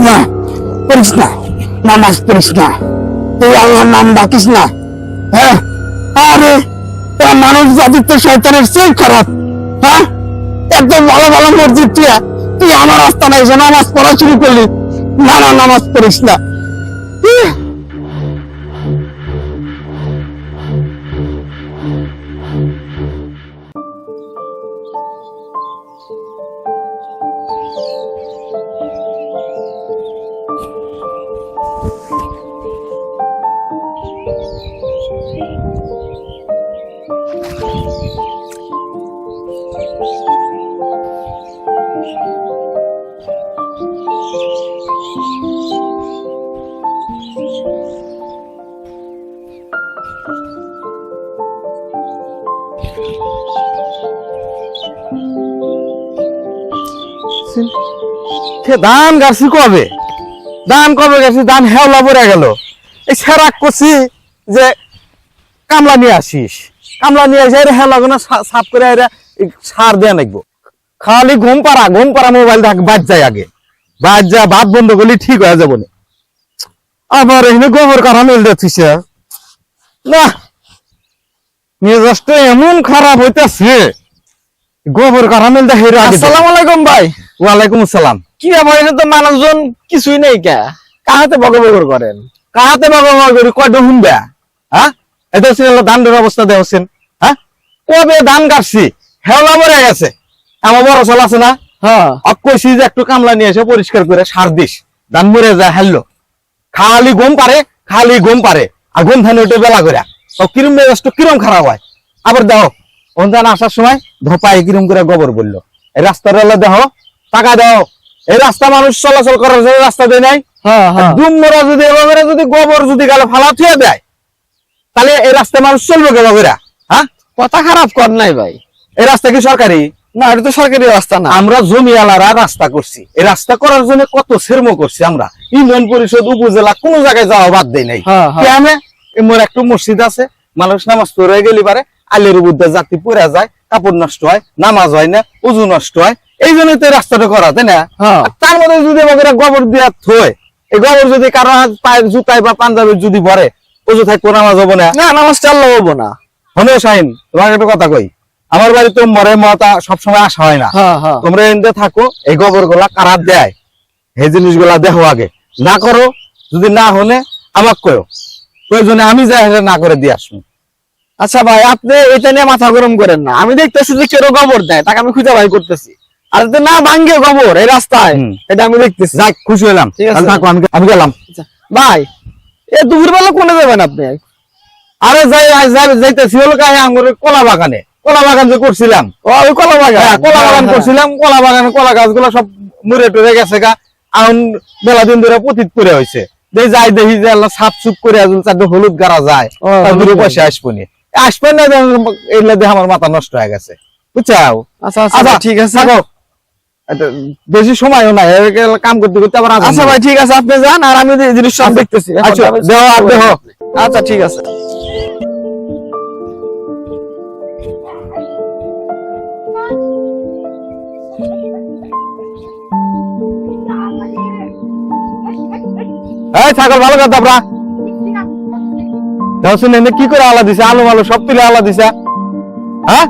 না, পড়িস না, নামাজ পড়িস না, তুই আল্লাহর নাম ডাকিস না। হ্যাঁ, আরে তোরা মানুষ জাতির তো শয়তানের চেয়ে খারাপ। হ্যাঁ, এত ভালো ভালো মসজিদ তুই আমার রাস্তা নাই এসে নামাজ পড়া শুরু করলি। না না, নামাজ পড়িস না। ধান গাছি কবে গাছি ধান হেওলা পড়ে গেল। এই সেরাক করছি যে কামলা নিয়ে আসিস, কামলা নিয়ে আসে হেওলা গুলো সাফ করে সার দেয়া নাকবো। খালি ঘুম পাড়া মোবাইল বাজ যায়, আগে বাজ যা ভাত বন্ধ করলে ঠিক হয়ে যাবো না। আবার এখানে গোবর কারা মেল দিচ্ছিস না, মেজাজটা এমন খারাপ হইতেছে। গোবর কারা মেল দেয়। আসসালামু আলাইকুম ভাই। ওয়ালাইকুম আসসালাম। কি আমার এখানে তো মানুষজন কিছুই নেই, কে কাহাতে বগর করেন? কাহাতে বগর করি কয়টা শুনবে? হ্যাঁ, এটা ধানের অবস্থা দেখছেন। হ্যাঁ, কবে ধান কাটছি হেওলা মরে গেছে। আমার বড় চাল আছে না, হ্যাঁ, কইছি যে একটু কামলা নিয়ে এসে পরিষ্কার করে সার দিস, ধান মরে যায়। হেললো খালি ঘুম পারে আর ঘুম ধান উঠে বেলা করে কিরম মেজাজটা কিরম খারাপ হয়। আবার দেখো ধান আসার সময় ধোপায় কিরম করে গোবর বললো। এই রাস্তার রেলে দেখো টাকা দাও, এই রাস্তা মানুষ চলাচল করার জন্য রাস্তা দেয় নাই। দুমরা যদি এভাবে যদি গোবর যদি গালে ফালা থুয়ে দেয়, তাহলে এই রাস্তায় মানুষ চলবে কেভাবে? হ্যাঁ, কথা খারাপ কর নাই ভাই। এই রাস্তা কি সরকারি? না, এটা তো সরকারি রাস্তা না। আমরা জমিওয়ালারা রাস্তা করছি, এই রাস্তা করার জন্য কত শ্রম করছি আমরা। ইউনিয়ন পরিষদ উপজেলা কোন জায়গায় যাওয়া বাদ দেয় নাই। এমন একটু মসজিদ আছে, মানুষ নামাজ পড়ে গেলে পারে আলের বুদ্ধা জাতি পড়ে যায়, কাপড় নষ্ট হয়, নামাজ হয় না, উজু নষ্ট হয়। এই জন্যই তো রাস্তাটা করা, তাই না? তার মধ্যে যদি গোবর দিয়া থয়, এই গোবর যদি কারো পায়ের জুতায় বা পাঞ্জাবের যদি ভরে, উজু থাকবো, নামাজ হবো না, নামাজ চাল্লা হবো না। হলেও শাহিন, তোমাকে একটা কথা কই, আমার বাড়ি তো মরে মতা সবসময় আসা হয় না। তোমরা এনতে থাকো, এই গোবর গুলা কারা দেয় এই জিনিসগুলা দেখো আগে। না করো, যদি না হলে আমাকে কয়ো, প্রয়োজনে আমি যাই না করে দিয়ে আসবো। আচ্ছা ভাই, আপনি এটা নিয়ে মাথা গরম করেন না। আমি দেখতেছি যে কেউ গোবর দেয়, তাকে আমি খুঁজে বাই করতেছি। আর যদি না ভাঙ্গে গোবর এই রাস্তায়, এটা আমি দেখতেছি। যাক, খুশি হলাম। ঠিক আছে, থাকো, আমি গেলাম। ভাই, এ দুপুর বেলা কোনে যাবেন আপনি? আরে যাইতেছি হলো আমার কলা বাগান যে করছিলাম, ওই কলা বাগান করছিলাম। কলা বাগানে কলা গাছগুলো সব মুড়ে টুরে গেছে গা। এখন মেলা দিন ধরে পতিত করে হয়েছে। যাই দেখি যে আল্লাহ সাফ সুপ করে চারটে হলুদ গাড়া যায়, পয়সা আসবনি আসবেন না, এগুলা দেখে আমার মাথা নষ্ট হয়ে গেছে, বুঝছাও? আচ্ছা ঠিক আছে, বেশি সময়ও নাই কাম করতে করতে আবার। আচ্ছা ভাই, ঠিক আছে, আপনি যান, আর আমি জিনিস সব দেখতেছি। আচ্ছা ঠিক আছে। ছাগল ভালো কথা আপনার কি করে আলা দিছে, আলু মালু সব তুলে আলা দিছে। হ্যাঁ,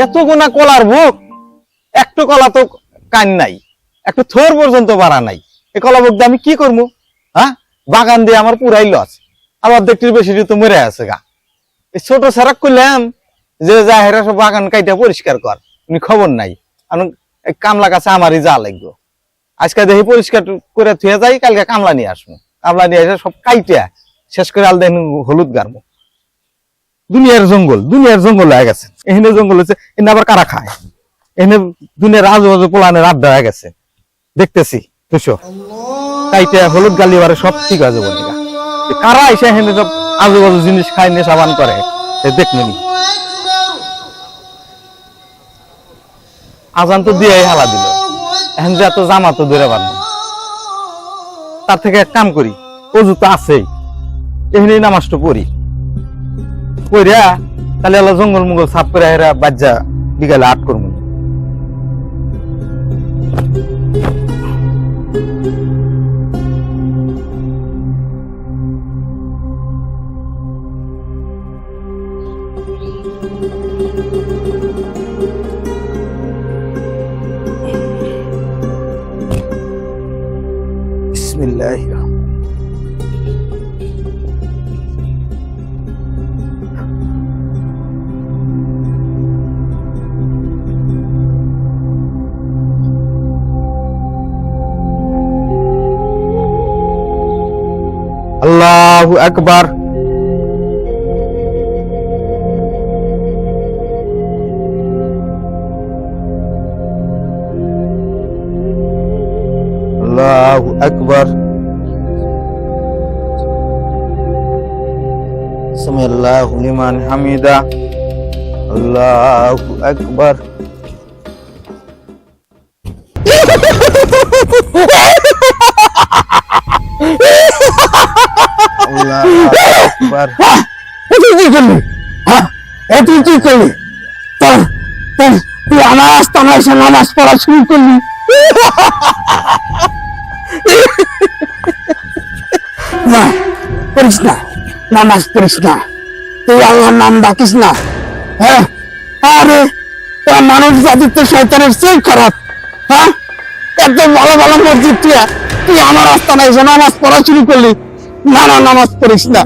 এত গোনা কলার বুক, একটু কলা তো কান নাই, একটু থোর পর্যন্ত বাড়া নাই। এই কলা বুক দিয়ে আমি কি করবো? হ্যাঁ, বাগান দিয়ে আমার পুরাই লস। আবার দেখতে বেশি তো মরে আছে গা। এই ছোট সারাক করলাম যে যাহেরা সব বাগান কাইটা পরিষ্কার কর, খবর নাই। কামলা কাছে আমারই যা লাগবে। আজকে দেখি পরিষ্কার করে থুয়ে যাই, কালকে কামলা নিয়ে আসবো। কামলা নিয়ে এসে সব কাইটা শেষ করে আল দেন হলুদ গাড়বো। দুনিয়ার জঙ্গল হয়ে গেছে। এখানে জঙ্গল হচ্ছে, এনে আবার কারা খায়? এনে দুনিয়ার আজুবাজু পোলানের আড্ডা হয়ে গেছে। দেখতেছি দুশো কাইটা হলুদ গালি সব ঠিক আছে বলে। কারা এসে এখানে সব আজুবাজু জিনিস খায় নেশা পান করে দেখলেন আজান তো দিয়ে হালা দিল এখন যে এত জামা তো ধরে পারবো তার থেকে এক কাম করি অজু তো আছেই এখানে নামাজটা পড়ি পড়িয়া তাহলে আল্লাহ জঙ্গল মুগল সাফ করে এরা বাজ্যা বিকালে আট করবো বিসমিল্লাহির রহমানির আল্লাহু আকবার আল্লাহু আকবার সামিআল্লাহু লিমান হামিদা আল্লাহু আকবার তুই আমার আস্তানায় এসে নামাজ পড়া শুরু করলি না করিস না নামাজ পড়িস না তুই আল্লাহর নাম ডাকিস না হ্যাঁ আরে তোরা মানুষ জাতির তো শয়তানের চেয়ে খারাপ হ্যাঁ এত ভালো ভালো মসজিদ তুই আমার আস্তানায় এসে নামাজ পড়া শুরু করলি না না নামাজ পড়িস না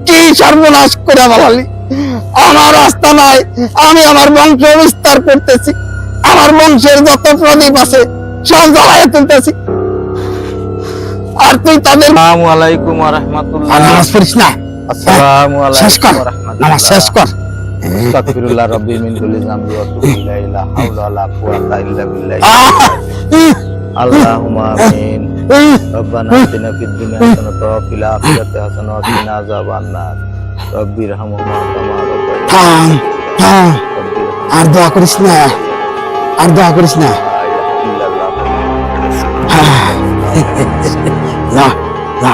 কি সর্বনাশ করে বলালি আমার আস্তানায় আমি আমার বংশ বিস্তার করতেছি আমার বংশের যত প্রদীপ আছে সব জ্বালায় তুলতেছি আর তুই তাদের আসসালামু আলাইকুম ওয়া রাহমাতুল্লাহ নামাজ পড়িস না আসসালামু শেষ কর আলাইকুম ওয়া রাহমাতুল্লাহ নামাজ শেষ কর আস্তাগফিরুল্লাহ রাব্বি মিন কুল্লি যামবি ওয়া তুবু ইলাইহি লা হাওলা ওয়ালা কুওয়াতা ইল্লা বিল্লাহ আল্লাহুম্মা আমিন রব্বানা আতিনা ফিদ দুনিয়া হাসানাতাও ওয়া ফিল আখিরাতি হাসানাতাও ওয়া কিনা আযাবান্নার রব্বিরহামহুমা কামা রাব্বায়ানি থাম থাম আর দোয়া করিস না আর দোয়া করিস না না না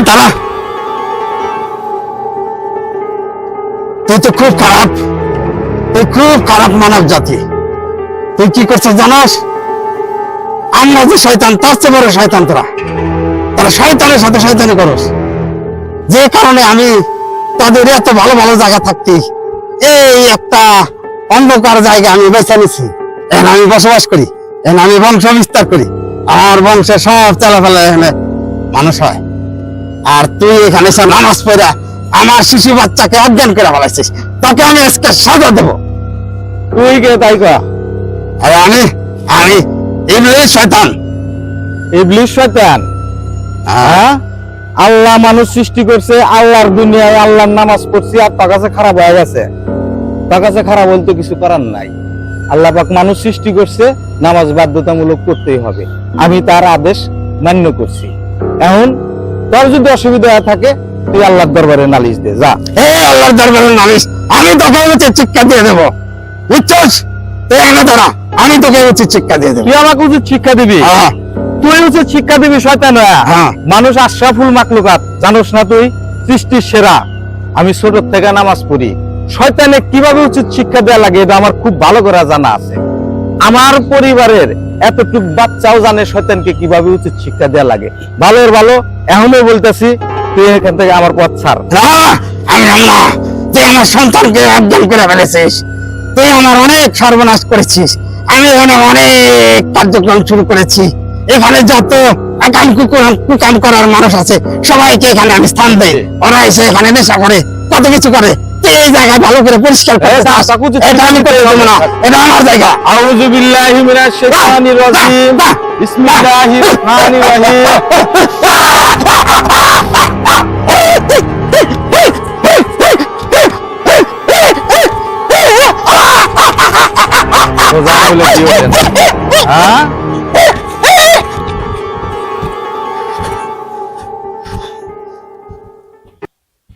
দাঁড়া তুই তো খুব খারাপ তুই খুব খারাপ মানব জাতি তুই কি করছিস জানাস আমরা যে শয়তান তার চেয়ে বড় শয়তান তোরা শয়তানের সাথে শয়তানি করস যে কারণে আমি তাদের এত ভালো ভালো জায়গা থাকতি এই একটা অন্ধকার জায়গা আমি বেছে নিছি এখন আমি বসবাস করি এখন আমি বংশ বিস্তার করি আমার বংশে সব চালাফেলা এখানে মানুষ হয় আর তুই এখানে সব নামাজ পড়া আমার শিশু বাচ্চাকে অজ্ঞান করে ফেলাইছিস তাকে আমি আজকে সাজা দেবো তুই কে তাই কয়া আরে আমি ইবলিস শয়তান ইবলিস শয়তান হ্যাঁ আল্লাহ মানুষ সৃষ্টি করছে আল্লাহর দুনিয়ায় আল্লাহর নামাজ পড়ছি আর তার কাছে খারাপ হয়ে গেছে তার কাছে খারাপ বলতে কিছু করার নাই আল্লাহ পাক মানুষ সৃষ্টি করছে নামাজ বাধ্যতামূলক করতেই হবে আমি তার আদেশ মান্য করছি এখন তোর যদি অসুবিধা থাকে তুই আল্লাহর দরবারে নালিশ দে যা এই আল্লাহর দরবারে নালিশ আমি তোকে উচিত শিক্ষা দিয়ে দেবো বুঝছস তুই এখানে দাঁড়া আমি তোকে উচিত শিক্ষা দিয়ে দেবো তুই আমাকে উচিত শিক্ষা দিবি তুই উচিত শিক্ষা দিবি শয়তান হ্যাঁ। মানুষ আশরাফুল মাখলুকাত জানোস না তুই সৃষ্টির সেরা আমি ছোট থেকে নামাজ পড়ি শয়তানে কিভাবে উচিত শিক্ষা দেওয়া লাগে এটা আমার খুব ভালো করে জানা আছে আমার পরিবারের এতটুক বাচ্চাও জানে শয়তানকে কিভাবে উচিত শিক্ষা দেওয়া লাগে ভালোর ভালো এখনো বলতেছি তুই এখান থেকে আমার পথ ছাড় আমি আল্লাহ তুই আমার সন্তানকে অজ্ঞান করে ফেলেছিস তুই আমার অনেক সর্বনাশ করেছিস আমি এখানে অনেক কার্যক্রম শুরু করেছি এখানে যত কুকাম করার মানুষ আছে সবাইকে এখানে আমি স্থান দেই ওরা এসে এখানে নেশা করে কত কিছু করে তুই এই জায়গা ভালো করে পরিষ্কার করে এটা আমি করে দেবো না, এটা আমার জায়গা। আউযু বিল্লাহি মিনাশ শাইতানির রাজিম। বিসমিল্লাহির রহমানির রহিম। সোজা বলে কি হলেন? হ্যাঁ